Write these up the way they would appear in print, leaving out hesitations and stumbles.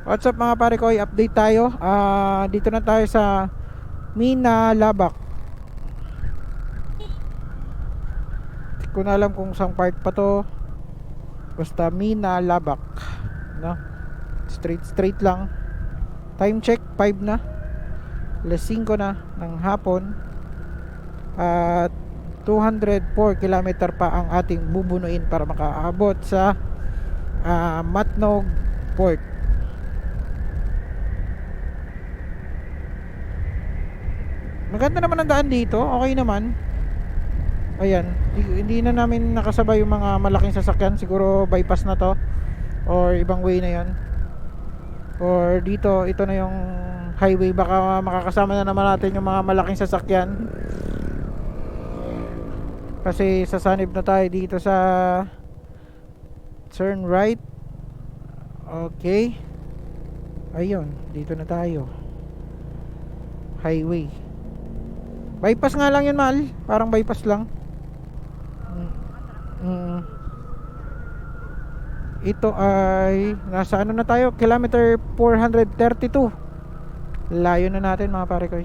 What's up mga pare ko, update tayo. Dito na tayo sa Mina Labak. Hindi ko na alam kung saan part pa to. Basta Mina Labak, no? Straight lang. Time check 5 na. Alas 5 na ng hapon. At 204 kilometer pa ang ating bubunuin para makaabot sa Matnog Port. Maganda naman ang daan dito, okay naman. Ayan, hindi na namin nakasabay yung mga malaking sasakyan. Siguro bypass na to or ibang way na yon. Or dito, ito na yung highway. Baka makakasama na naman natin yung mga malaking sasakyan. Kasi sasanib na tayo dito sa turn right. Okay. Ayun, dito na tayo. Highway. Bypass nga lang yun, mahal. Parang bypass lang. Ito ay nasa ano na tayo, kilometer 432. Layo na natin mga pare ko.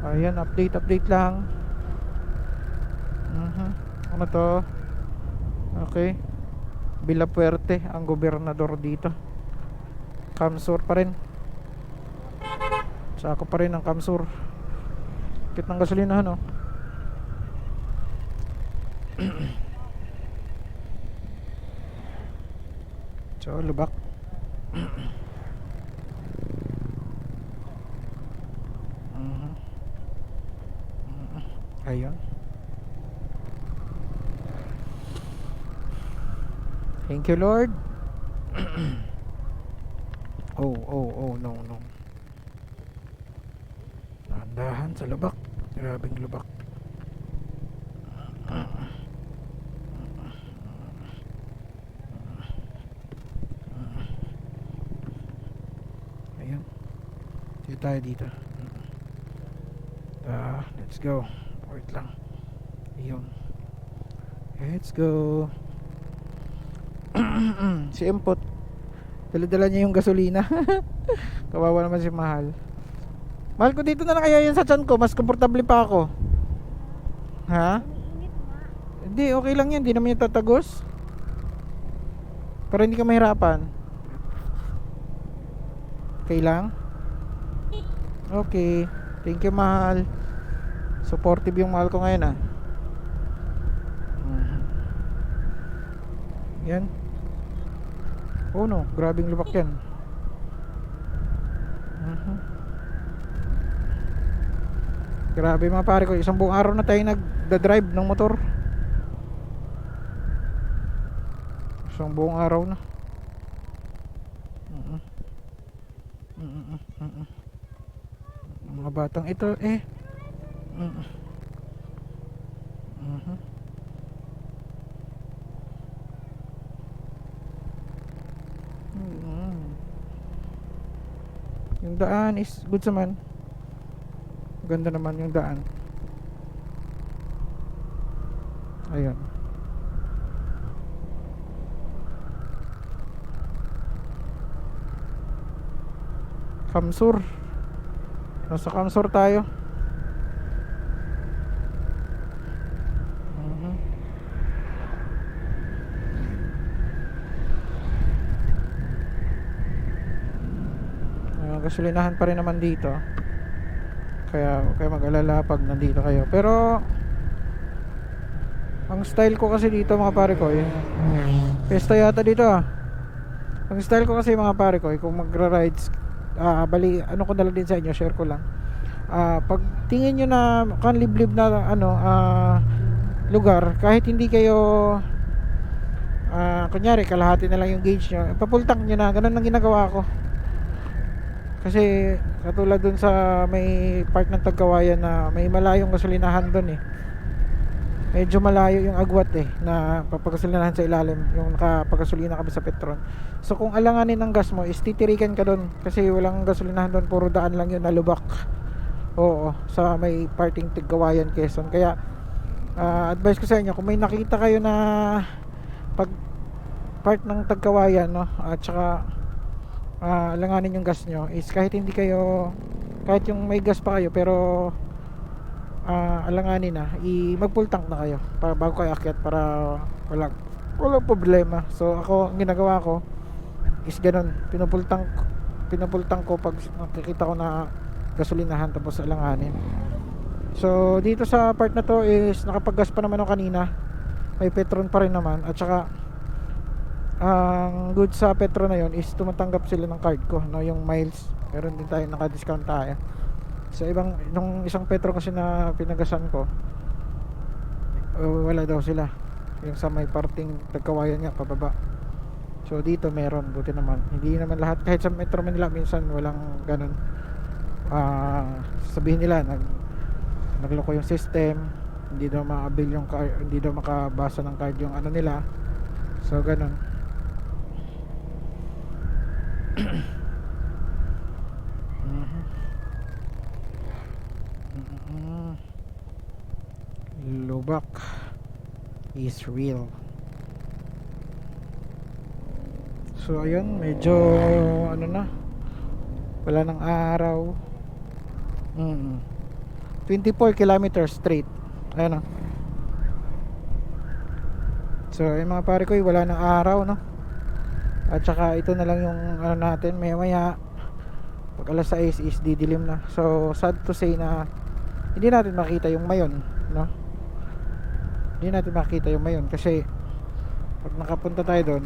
Ayan, update lang. Ano to? Okay. Villapuerte ang gobernador dito. Kamsur pa rin. Sako pa rin ang Kamsur. Kit ng gasolinahan, no? So, lubak. Ayun. Thank you, Lord. Oh, no. Dahan sa lubak. Grabing lubak. Ayun. Dito tayo dito. Let's go. Wait lang. Ayun. Let's go. Si Empot, dala-dala niya yung gasolina. Kawawa naman si Mahal. Mahal ko, dito na lang kaya yun sa tiyan ko. Mas komportable pa ako. Ha? Hindi, okay lang yan. Hindi naman yung tatagos. Para hindi ka mahirapan. Okay lang? Okay. Thank you, Mahal. Supportive yung Mahal ko ngayon, ah. Yan. Oh no, grabing lubak yan. Grabe mga pare ko, isang buong araw na tayo nagda-drive ng motor. Isang buong araw na. Mga batang ito yung daan is good naman. Ganda naman yung daan. Ayun. Kamsur. Nasa Kamsur tayo. Gasolinahan pa rin naman dito. Kaya huwag kayo mag-alala pag nandito kayo. Pero ang style ko kasi dito mga pare ko, Pesta yata dito, ah. Ang style ko kasi mga pare ko, kung magra-rides, bali ano ko dala din sa inyo, share ko lang. Pag tingin nyo na kanliblib na lugar, kahit hindi kayo kunyari kalahati na lang yung gauge nyo, papultang nyo na. Ganun ang ginagawa ko. Kasi katulad dun sa may part ng Tagkawayan na may malayong gasolinahan dun, medyo malayo yung agwat, na papagasolinahan sa ilalim, yung nakapagasolina kami sa Petron. So kung alanganin ng gas mo is titirikan ka dun, kasi walang gasolinahan dun, puro daan lang yun na lubak. Oo, sa may parting Tagkawayan, Quezon. Kaya advice ko sa inyo, kung may nakita kayo na pag part ng Tagkawayan, no, at saka alanganin yung gas nyo is kahit hindi kayo, kahit yung may gas pa kayo pero alanganin na, mag full tank na kayo para bago kayo akyat para walang problema. So ako, ang ginagawa ko is ganun, pinupul tank ko pag nakikita ko na gasolinahan tapos alanganin. So dito sa part na to is nakapaggas pa naman ako kanina, may Petron pa rin naman, at saka ang good sa Petron na yon is tumatanggap sila ng card ko, no, yung miles. Meron din tayo, naka-discount tayo. So nung isang Petron kasi na pinagasan ko, wala daw sila, yung sa may parting Tagkawayan nga pababa. So dito meron, buti naman. Hindi naman lahat, kahit sa Metro Manila minsan walang ganun. Sabihin nila nagloko yung system, hindi daw ma-avail yung card, hindi daw makabasa ng card yung ano nila. So ganun. Lubak is real. So ayun, medyo ano na, wala ng araw. 24 kilometers straight. Ayun o. So yung mga pare ko, wala ng araw, no. At saka ito na lang yung ano natin, maya pag alas 6 is didilim na. So sad to say na hindi natin makita yung Mayon, no. Hindi natin makita yung Mayon kasi pag nakapunta tayo doon,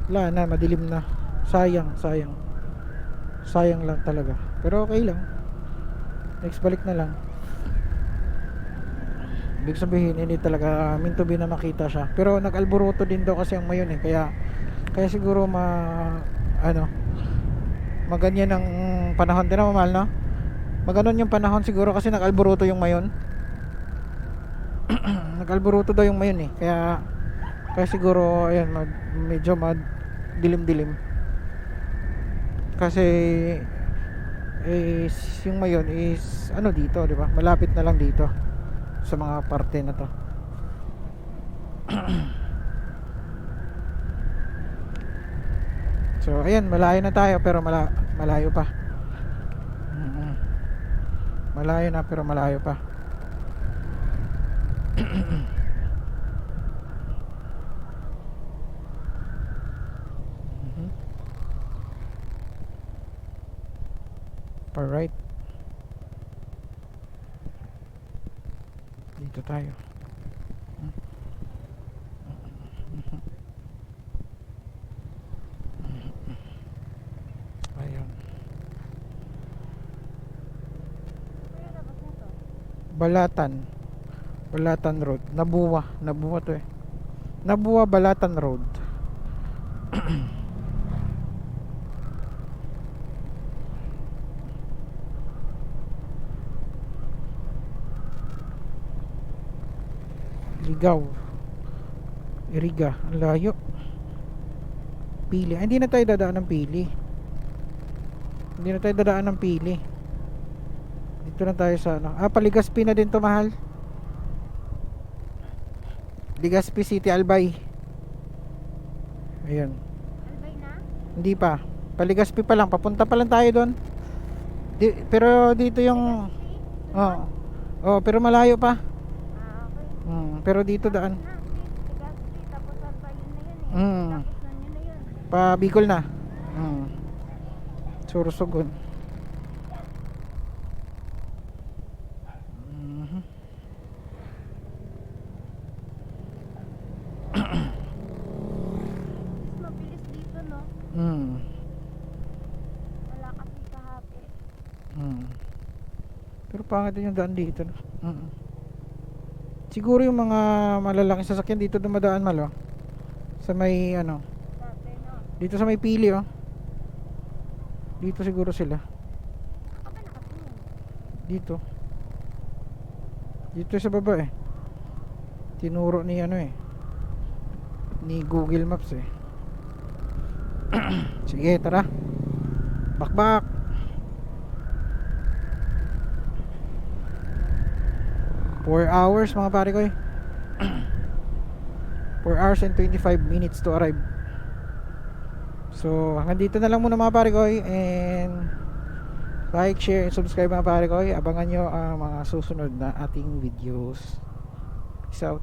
wala na, madilim na. Sayang lang talaga, pero okay lang, next balik na lang. Ibig sabihin hindi talaga meant to be na makita siya, pero nag-alboruto din daw kasi ang Mayon kaya siguro maganyan ang panahon din na, mahal, no? Maganon yung panahon siguro kasi nag-alboruto yung Mayon. Nag-alboruto daw yung Mayon kaya siguro ayan, medyo dilim-dilim kasi yung Mayon is ano dito, di ba? Malapit na lang dito sa mga parte na to. So ayan, malayo na tayo pero malayo pa. Malayo na pero malayo pa. Alright, dito tayo. Ayun, Balatan Road, Nabuwa to Nabuwa Balatan Road. Ligaw, Iriga, ang layo. Pili, hindi na tayo dadaan ng Pili. Dito na tayo sa Paligaspi na din to, mahal. Legazpi City, Albay. Ayun. Albay na? Hindi pa. Paligaspi pa lang, papunta pa lang tayo doon. Pero dito yung pero malayo pa. Okay. Pero dito daan. Legazpi, tapos Albay yun na yun Tapos na yun na yun. Pa Bicol na. Sorsogon. Mabilis dito, no? Wala kasi kahapi. Pero pangit din yung daan dito, no? Siguro yung mga malalaking sasakyan dito dumadaan, malo. Sa may Dati, no? dito sa may Pili, dito siguro sila. Ako ba nakatingin? Dito sa baba tinuro ni ni Google Maps Sige, tara, bakbak. Four hours mga pare ko 4 hours and 25 minutes to arrive So hanggang dito na lang muna mga pare ko, and like, share, and subscribe mga pare ko. Abangan nyo ang mga susunod na ating videos. Peace out.